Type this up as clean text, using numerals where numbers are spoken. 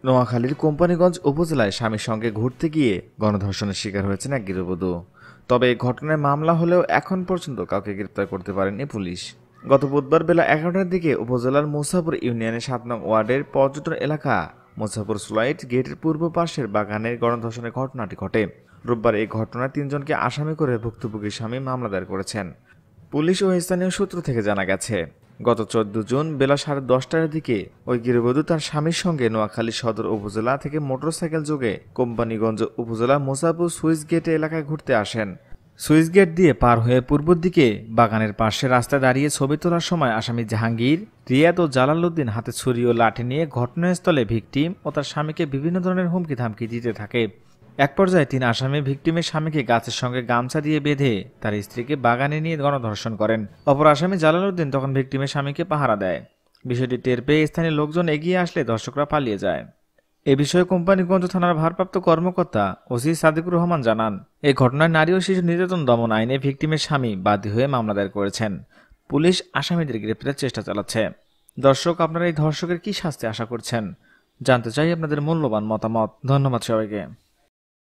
নোয়াখালীর কোম্পানীগঞ্জ উপজেলায় স্বামীর সঙ্গে ঘুরতে গিয়ে গণধর্ষণের শিকার হয়েছেন এক গৃহবধূ। তবে এই ঘটনায় মামলা হলেও এখন পর্যন্ত কাউকে গ্রেপ্তার করতে পারেনি পুলিশ। গত বুধবার বেলা 11টার দিকে উপজেলার মুসাপুর ইউনিয়নের 7 নং ওয়ার্ডের পর্যটন এলাকা মুসাপুর স্লাইড গেটের পূর্ব পাশের বাগানে গণধর্ষণের ঘটনাটি ঘটে। রোববার এই ঘটনায় 3 জনকে আসামি করে ভুক্তভোগীর স্বামী মামলা দায়ের করেছেন। পুলিশ ও স্থানীয় সূত্র থেকে জানা গেছে, গত 14 জুন বেলা 10:30টার দিকে ওই গৃহবধূ তার স্বামীর সঙ্গে নোয়াখালী সদর উপজেলা থেকে মোটরসাইকেল যোগে কোম্পানীগঞ্জ উপজেলা মুসাপুর সুইচ গেট এলাকায় ঘুরতে আসেন। সুইচ গেট দিয়ে পার হয়ে পূর্ব দিকে বাগানের পাশে রাস্তায় দাঁড়িয়ে ছবি তোলার সময় আসামি জাহাঙ্গীর, রিয়াদ ও জালালউদ্দিন হাতে ছুরি ও লাঠি নিয়ে ঘটনাস্থলে ভিকটিম ও তার স্বামীকে বিভিন্ন ধরনের হুমকি ধামকি দিতে থাকে। এক পর্যায়ে 3 আসামি ভিকটিমের স্বামীকে গাছের সঙ্গে গামছা দিয়ে বেঁধে তার স্ত্রীকে বাগানে নিয়ে গণধর্ষণ করেন। অপর আসামি জালালউদ্দিন তখন ভিকটিমের স্বামীকে পাহারা দেয়। বিষয়টি টের পেয়ে স্থানীয় লোকজন এগিয়ে আসলে ধর্ষকরা পালিয়ে যায়। এ বিষয়ে কোম্পানীগঞ্জ থানার ভারপ্রাপ্ত কর্মকর্তা ওসি সাদিকুর রহমান জানান, এই ঘটনায় নারী ও শিশু নির্যাতন দমন আইনে ভিকটিমের স্বামী বাদী হয়ে মামলা দায়ের করেছেন। পুলিশ আসামিদের গ্রেপ্তারের চেষ্টা চালাচ্ছে। দর্শক, আপনারা এই ধর্ষকের কি শাস্তি আশা করছেন? জানতে চাই আপনাদের মূল্যবান মতামত। ধন্যবাদ সবাইকে।